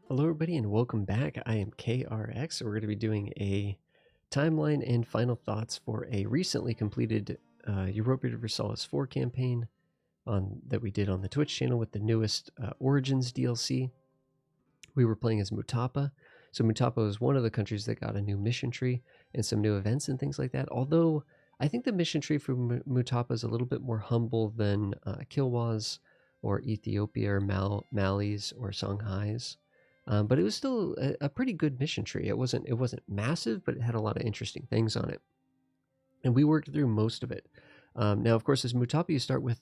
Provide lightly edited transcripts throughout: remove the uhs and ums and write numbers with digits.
Hello everybody and welcome back. I am KRX. We're going to be doing a timeline and final thoughts for a recently completed Europa Universalis 4 campaign that we did on the Twitch channel with the newest Origins DLC. We were playing as Mutapa. So Mutapa is one of the countries that got a new mission tree and some new events and things like that. Although I think the mission tree for Mutapa is a little bit more humble than Kilwa's or Ethiopia or Mali's or Songhai's. But it was still a pretty good mission tree. It wasn't massive, but it had a lot of interesting things on it, and we worked through most of it. Now, of course, as Mutapa, you start with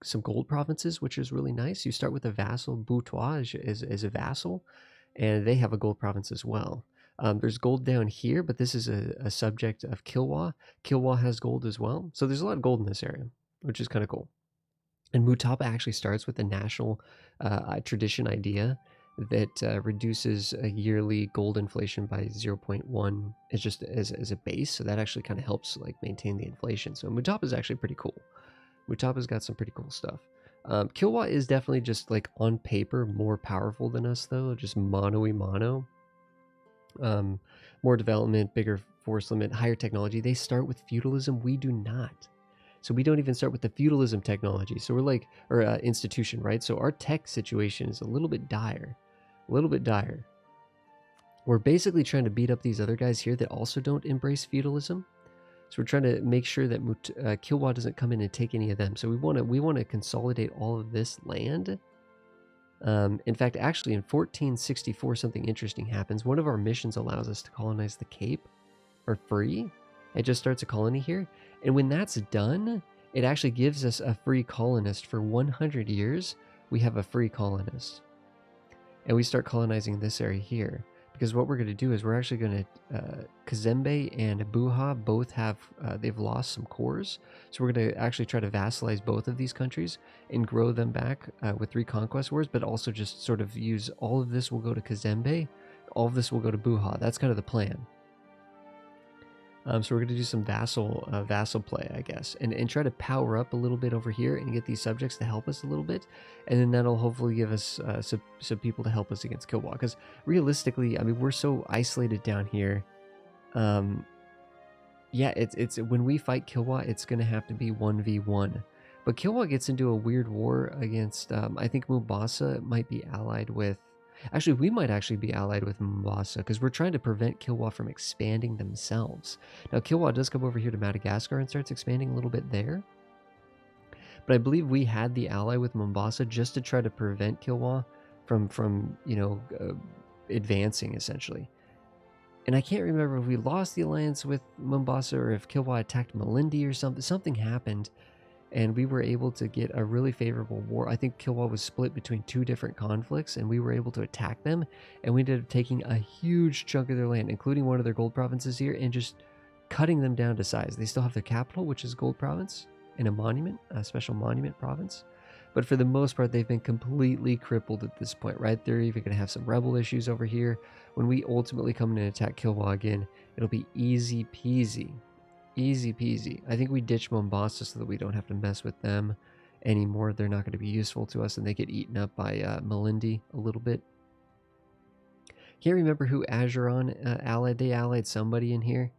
some gold provinces, which is really nice. You start with a vassal, Boutois is a vassal, and they have a gold province as well. There's gold down here, but this is a subject of Kilwa. Kilwa has gold as well, so there's a lot of gold in this area, which is kind of cool. And Mutapa actually starts with a national tradition idea that reduces a yearly gold inflation by 0.1. It's just as a base, so that actually kind of helps like maintain the inflation. So Mutapa is actually pretty cool. Mutapa's got some pretty cool stuff. Kilwa is definitely just like on paper more powerful than us though, just mono. More development, bigger force limit, higher technology. They start with feudalism. We do not. So we don't even start with the feudalism technology. So we're like, or institution, right? So our tech situation is a little bit dire. We're basically trying to beat up these other guys here that also don't embrace feudalism. So we're trying to make sure that Kilwa doesn't come in and take any of them. So we want to consolidate all of this land. In fact, actually in 1464, something interesting happens. One of our missions allows us to colonize the Cape for free. It just starts a colony here. And when that's done, it actually gives us a free colonist. For 100 years, we have a free colonist. And we start colonizing this area here. Because what we're going to do is we're actually going to... Kazembe and Buha both have... they've lost some cores. So we're going to actually try to vassalize both of these countries and grow them back with 3 conquest wars. But also just sort of use... all of this will go to Kazembe. All of this will go to Buha. That's kind of the plan. So we're going to do some vassal play, I guess, and try to power up a little bit over here and get these subjects to help us a little bit, and then that'll hopefully give us some people to help us against Kilwa. Because realistically, I mean, we're so isolated down here. Yeah, it's when we fight Kilwa, it's going to have to be 1v1. But Kilwa gets into a weird war against. I think Mombasa might be allied with. Actually, we might actually be allied with Mombasa because we're trying to prevent Kilwa from expanding themselves. Now, Kilwa does come over here to Madagascar and starts expanding a little bit there. But I believe we had the ally with Mombasa just to try to prevent Kilwa from advancing, essentially. And I can't remember if we lost the alliance with Mombasa or if Kilwa attacked Malindi or something. Something happened. And we were able to get a really favorable war. I think Kilwa was split between 2 different conflicts, and we were able to attack them. And we ended up taking a huge chunk of their land, including one of their gold provinces here, and just cutting them down to size. They still have their capital, which is Gold Province, and a monument, a special monument province. But for the most part, they've been completely crippled at this point, right? They're even going to have some rebel issues over here. When we ultimately come in and attack Kilwa again, it'll be easy peasy. Easy peasy. I think we ditch Mombasa so that we don't have to mess with them anymore. They're not going to be useful to us, and they get eaten up by Malindi a little bit. Can't remember who Ajuran allied. They allied somebody in here,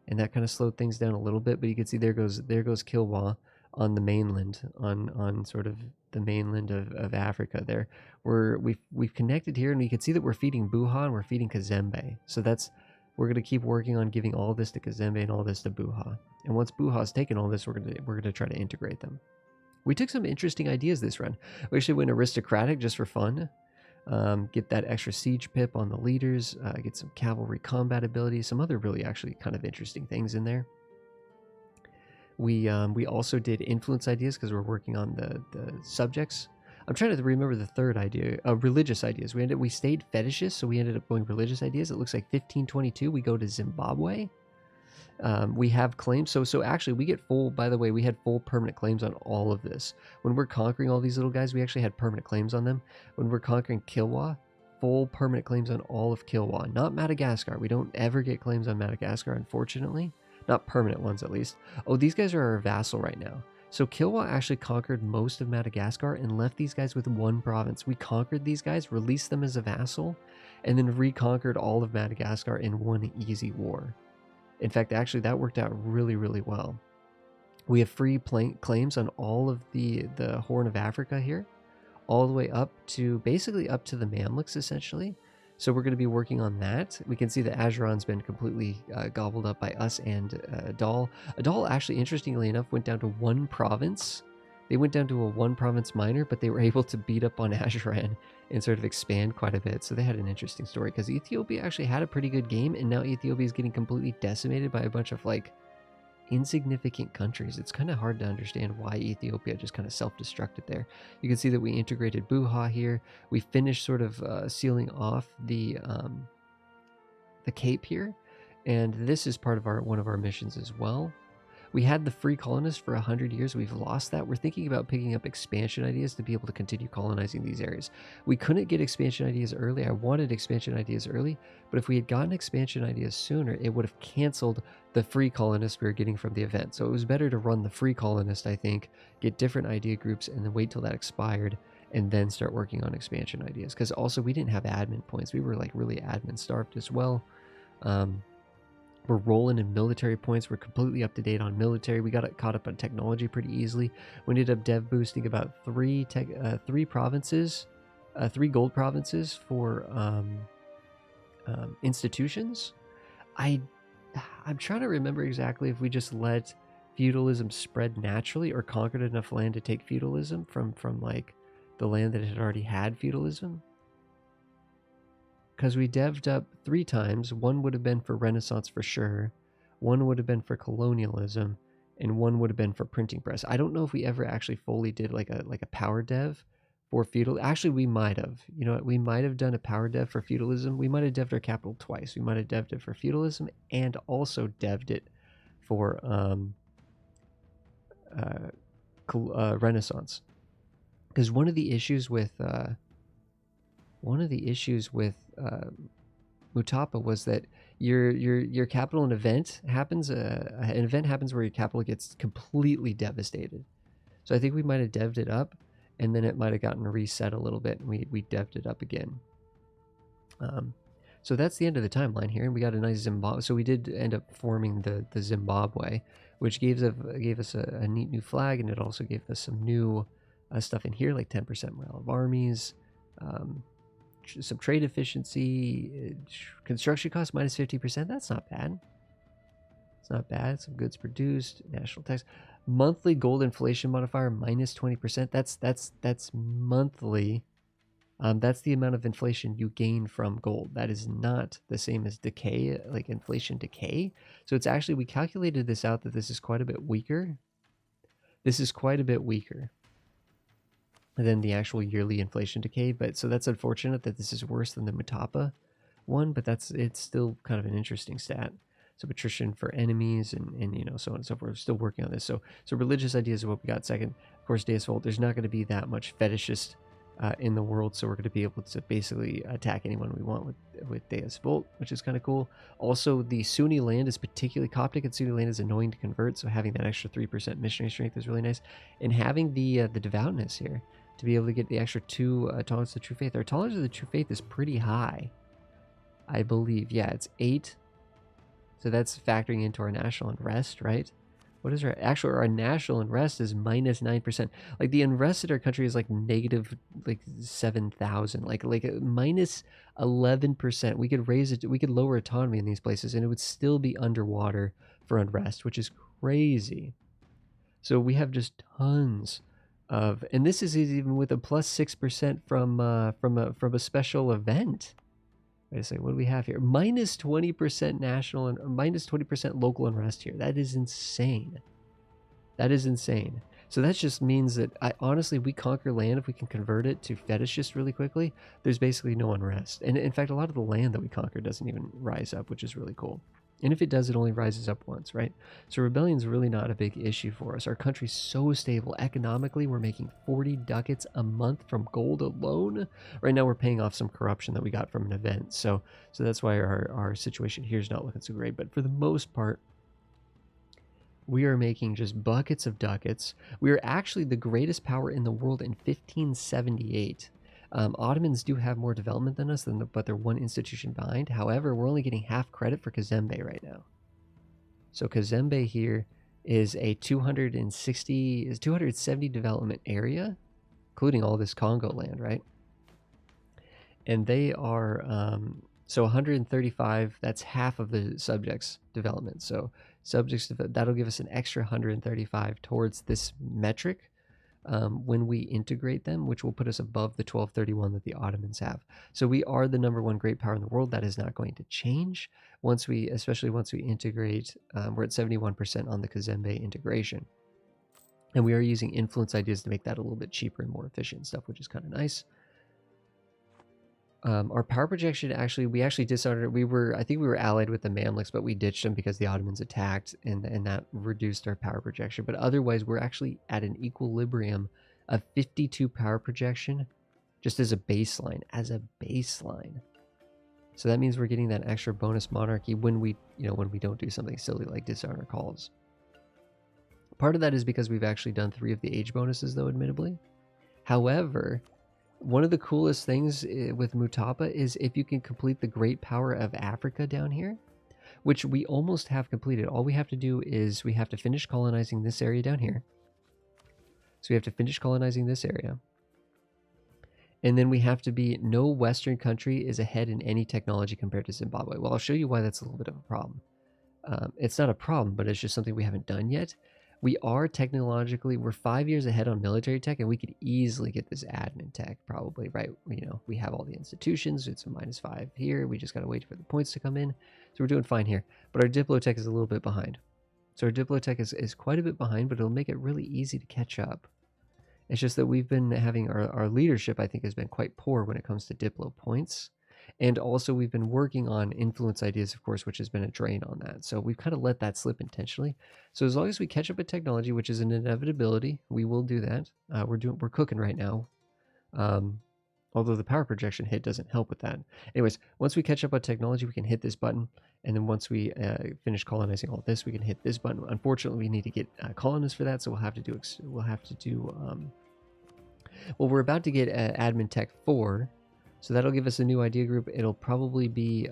and that kind of slowed things down a little bit. But you can see there goes Kilwa on the mainland, on sort of the mainland of Africa. There, we've connected here, and you can see that we're feeding Buha and we're feeding Kazembe. So that's. We're going to keep working on giving all this to Kazembe and all this to Buha. And once Buha's taken all this, we're going to try to integrate them. We took some interesting ideas this run. We actually went aristocratic just for fun. Get that extra siege pip on the leaders. Get some cavalry combat ability. Some other really actually kind of interesting things in there. We also did influence ideas because we're working on the subjects. I'm trying to remember the third idea, religious ideas. We stayed fetishists, so we ended up going religious ideas. It looks like 1522, we go to Zimbabwe. We have claims, so actually we get full, by the way, we had full permanent claims on all of this. When we're conquering all these little guys, we actually had permanent claims on them. When we're conquering Kilwa, full permanent claims on all of Kilwa, not Madagascar. We don't ever get claims on Madagascar, unfortunately. Not permanent ones, at least. Oh, these guys are our vassal right now. So Kilwa actually conquered most of Madagascar and left these guys with one province. We conquered these guys, released them as a vassal, and then reconquered all of Madagascar in one easy war. In fact, actually, that worked out really, really well. We have free claims on all of the Horn of Africa here, all the way up to basically up to the Mamluks, essentially. So we're going to be working on that. We can see that Ajuran's been completely gobbled up by us and Adal. Adal, actually, interestingly enough, went down to one province. They went down to a one province minor, but they were able to beat up on Ajuran and sort of expand quite a bit. So they had an interesting story because Ethiopia actually had a pretty good game, and now Ethiopia is getting completely decimated by a bunch of like insignificant countries. It's kind of hard to understand why Ethiopia just kind of self-destructed there. You can see that we integrated Buha here. We finished sort of sealing off the Cape here, and this is part of one of our missions as well. We had the free colonists for 100 years. We've lost that. We're thinking about picking up expansion ideas to be able to continue colonizing these areas. We couldn't get expansion ideas early. I wanted expansion ideas early, but if we had gotten expansion ideas sooner, it would have canceled the free colonists we were getting from the event. So it was better to run the free colonist, I think, get different idea groups, and then wait till that expired, and then start working on expansion ideas. Because also we didn't have admin points. We were like really admin starved as well. We're rolling in military points. We're completely up to date on military. We got caught up on technology pretty easily. We ended up dev boosting about three provinces, 3 gold provinces for institutions. I'm trying to remember exactly if we just let feudalism spread naturally or conquered enough land to take feudalism from like the land that had already had feudalism. Because we devved up 3 times. One would have been for Renaissance for sure, one would have been for colonialism, and one would have been for printing press. I don't know if we ever actually fully did like a power dev for feudal. Actually, we might have. You know what? We might have done a power dev for feudalism. We might have devved our capital twice. We might have devved it for feudalism and also devved it for Renaissance. Because one of the issues with Mutapa was that your capital an event happens where your capital gets completely devastated. So I think we might have devved it up, and then it might have gotten reset a little bit, and we devved it up again. So that's the end of the timeline here, and we got a nice Zimbabwe. So we did end up forming the Zimbabwe, which gave us a neat new flag, and it also gave us some new stuff in here, like 10% morale of armies, some trade efficiency, construction costs minus 50%. That's not bad. It's not bad. Some goods produced, national tax, monthly gold inflation modifier minus 20%. That's monthly. That's the amount of inflation you gain from gold. That is not the same as decay, like inflation decay. So it's actually, we calculated this out that this is quite a bit weaker. This is quite a bit weaker than the actual yearly inflation decay, but so that's unfortunate that this is worse than the Mutapa one, but it's still kind of an interesting stat. So attrition for enemies and you know, so on and so forth. We're still working on this. So religious ideas is what we got second. Of course, Deus Vult, there's not going to be that much fetishist in the world, so we're going to be able to basically attack anyone we want with Deus Vult, which is kind of cool. Also, the Sunni land is particularly Coptic, and Sunni land is annoying to convert, so having that extra 3% missionary strength is really nice. And having the devoutness here, to be able to get the extra 2 tolerance to true faith. Our tolerance to the true faith is pretty high, I believe. Yeah, it's 8. So that's factoring into our national unrest, right? What is our national unrest is minus 9%. Like the unrest in our country is like negative like 7,000, like minus 11%. We could raise it, we could lower autonomy in these places, and it would still be underwater for unrest, which is crazy. So we have just tons of, and this is even with a plus 6% from a special event. Wait a second, what do we have here? Minus 20% national and minus 20% local unrest here. That is insane. That is insane. So that just means that honestly, we conquer land if we can convert it to fetishist really quickly. There's basically no unrest, and in fact, a lot of the land that we conquer doesn't even rise up, which is really cool. And if it does, it only rises up once, right? So rebellion is really not a big issue for us. Our country's so stable. Economically, we're making 40 ducats a month from gold alone. Right now, we're paying off some corruption that we got from an event. So that's why our situation here is not looking so great. But for the most part, We are making just buckets of ducats. We are actually the greatest power in the world in 1578. Ottomans do have more development than us, but they're one institution behind. However, we're only getting half credit for Kazembe right now. So Kazembe here is a 270 development area, including all this Congo land, right? And they are, so 135, that's half of the subjects development. So subjects, that'll give us an extra 135 towards this metric when we integrate them, which will put us above the 1231 that the Ottomans have. So we are the #1 great power in the world. That is not going to change especially once we integrate. We're at 71% on the Kazembe integration. And we are using influence ideas to make that a little bit cheaper and more efficient stuff, which is kind of nice. Our power projection, we actually dishonored. I think we were allied with the Mamluks, but we ditched them because the Ottomans attacked, and that reduced our power projection. But otherwise, we're actually at an equilibrium of 52 power projection, just as a baseline. So that means we're getting that extra bonus monarchy when we don't do something silly like dishonor calls. Part of that is because we've actually done 3 of the age bonuses, though, admittedly. However, one of the coolest things with Mutapa is if you can complete the Great Power of Africa down here, which we almost have completed. All we have to do is we have to finish colonizing this area down here. So we have to finish colonizing this area. And then we have to be, no Western country is ahead in any technology compared to Zimbabwe. Well, I'll show you why that's a little bit of a problem. It's not a problem, but it's just something we haven't done yet. We are technologically, we're 5 years ahead on military tech, and we could easily get this admin tech probably, right? We have all the institutions. It's a -5 here. We just got to wait for the points to come in. So we're doing fine here. But our diplotech is a little bit behind. So our diplotech is quite a bit behind, but it'll make it really easy to catch up. It's just that we've been having our leadership, I think, has been quite poor when it comes to diplo points. And also we've been working on influence ideas, of course, which has been a drain on that. So we've kind of let that slip intentionally. So as long as we catch up with technology, which is an inevitability, we will do that. We're cooking right now. Although the power projection hit doesn't help with that. Anyways, once we catch up on technology, we can hit this button. And then once we finish colonizing all this, we can hit this button. Unfortunately, we need to get colonists for that. So we'll have to do, well, we're about to get admin tech 4. So that'll give us a new idea group. It'll probably be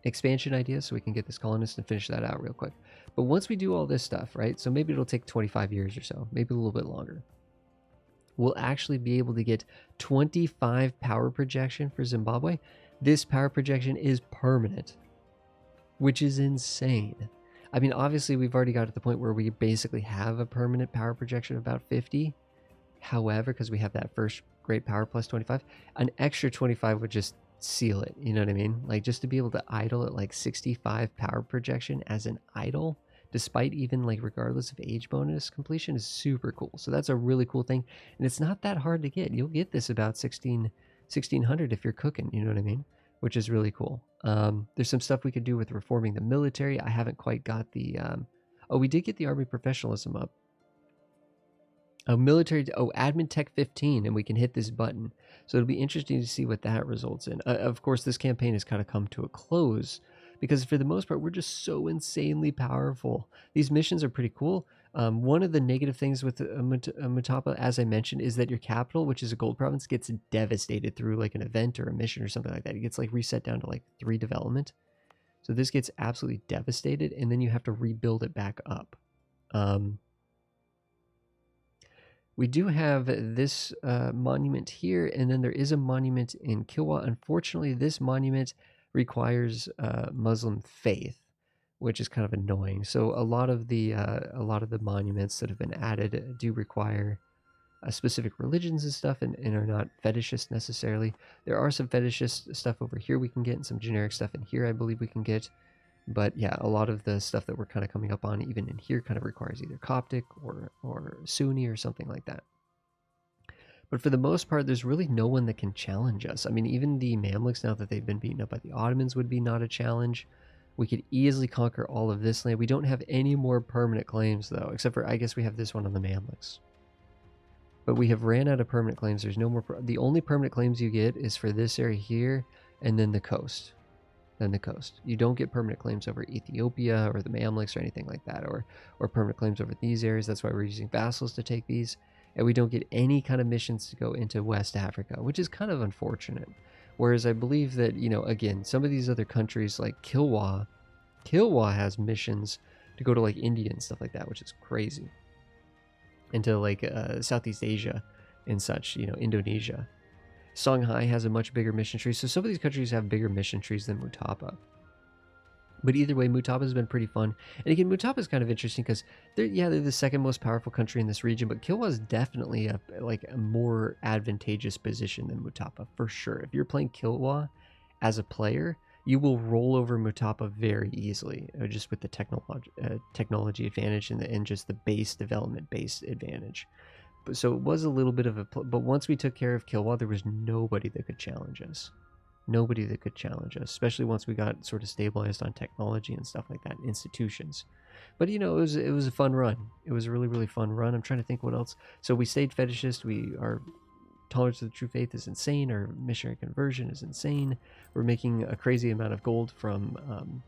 expansion ideas, so we can get this colonist and finish that out real quick. But once we do all this stuff, right, so maybe it'll take 25 years or so, maybe a little bit longer, we'll actually be able to get 25 power projection for Zimbabwe. This power projection is permanent, which is insane. I mean, obviously, we've already got to the point where we basically have a permanent power projection of about 50. However, because we have that first great power plus 25, an extra 25 would just seal it. You know what I mean? Like, just to be able to idle at like 65 power projection as an idle, despite even like regardless of age bonus completion, is super cool. So that's a really cool thing. And it's not that hard to get. You'll get this about 1600 if you're cooking, you know what I mean? Which is really cool. There's some stuff we could do with reforming the military. I haven't quite got the, we did get the army professionalism up. Admin tech 15, and we can hit this button. So it'll be interesting to see what that results in. Of course, this campaign has kind of come to a close because for the most part, we're just so insanely powerful. These missions are pretty cool. One of the negative things with Mutapa, as I mentioned, is that your capital, which is a gold province, gets devastated through like an event or a mission or something like that. It gets like reset down to like 3 development. So this gets absolutely devastated, and then you have to rebuild it back up. We do have this monument here, and then there is a monument in Kilwa. Unfortunately, this monument requires Muslim faith, which is kind of annoying. So a lot of the monuments that have been added do require specific religions and stuff, and are not fetishist necessarily. There are some fetishist stuff over here we can get, and some generic stuff in here I believe we can get. But yeah, a lot of the stuff that we're kind of coming up on, even in here, kind of requires either Coptic or Sunni or something like that. But for the most part, there's really no one that can challenge us. I mean, even the Mamluks, now that they've been beaten up by the Ottomans, would be not a challenge. We could easily conquer all of this land. We don't have any more permanent claims, though, except for, I guess we have this one on the Mamluks. But we have ran out of permanent claims. There's no more. The only permanent claims you get is for this area here and then the coast. than the coast. You don't get permanent claims over Ethiopia or the Mamluks or anything like that, or permanent claims over these areas. That's why we're using vassals to take these. And we don't get any kind of missions to go into West Africa, which is kind of unfortunate. Whereas I believe that, you know, again, some of these other countries like Kilwa has missions to go to like India and stuff like that, which is crazy. Into like Southeast Asia and such, you know, Indonesia. Songhai has a much bigger mission tree, so some of these countries have bigger mission trees than Mutapa. But either way, Mutapa has been pretty fun. And again, Mutapa is kind of interesting because they're the second most powerful country in this region, but Kilwa is definitely a more advantageous position than Mutapa, for sure. If you're playing Kilwa as a player, you will roll over Mutapa very easily, just with the technology advantage and just the base development base advantage. So it was a little bit of a... But once we took care of Kilwa, there was nobody that could challenge us. Nobody that could challenge us, especially once we got sort of stabilized on technology and stuff like that, institutions. But, you know, it was a fun run. It was a really, really fun run. I'm trying to think what else. So we stayed fetishist. Our tolerance to the true faith is insane. Our missionary conversion is insane. We're making a crazy amount of gold from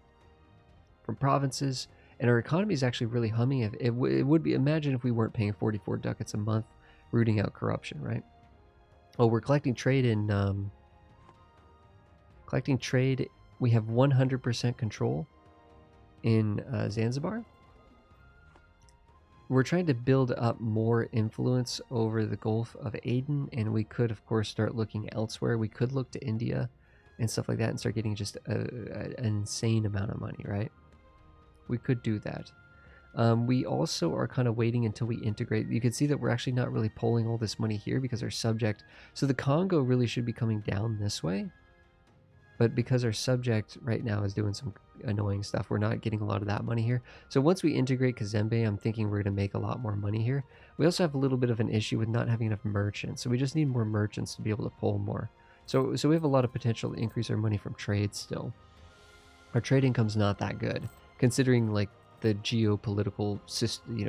provinces. And our economy is actually really humming. It would be, imagine if we weren't paying 44 ducats a month, rooting out corruption, right? Oh, we're collecting trade in... Collecting trade, we have 100% control in Zanzibar. We're trying to build up more influence over the Gulf of Aden, and we could, of course, start looking elsewhere. We could look to India and stuff like that and start getting just an insane amount of money, right? We could do that. We also are kind of waiting until we integrate. You can see that we're actually not really pulling all this money here because our subject... So the Congo really should be coming down this way. But because our subject right now is doing some annoying stuff, we're not getting a lot of that money here. So once we integrate Kazembe, I'm thinking we're going to make a lot more money here. We also have a little bit of an issue with not having enough merchants. So we just need more merchants to be able to pull more. So we have a lot of potential to increase our money from trade still. Our trade income's not that good, considering like the geopolitical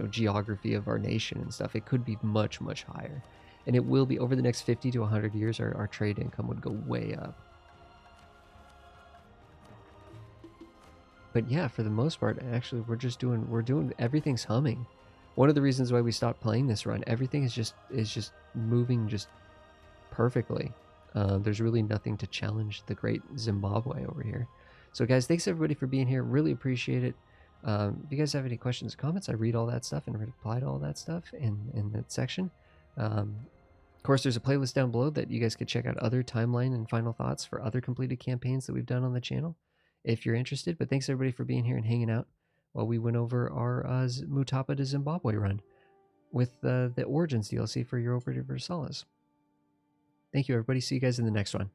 geography of our nation and stuff. It could be much, much higher. And it will be over the next 50 to 100 years, our trade income would go way up. But yeah, for the most part, actually, we're doing everything's humming. One of the reasons why we stopped playing this run, everything is just moving just perfectly. There's really nothing to challenge the great Zimbabwe over here. So guys, thanks everybody for being here. Really appreciate it. If you guys have any questions or comments, I read all that stuff and reply to all that stuff in that section. Of course, there's a playlist down below that you guys could check out other timeline and final thoughts for other completed campaigns that we've done on the channel, if you're interested. But thanks everybody for being here and hanging out while we went over our Mutapa to Zimbabwe run with the Origins DLC for Europa Universalis. Thank you everybody. See you guys in the next one.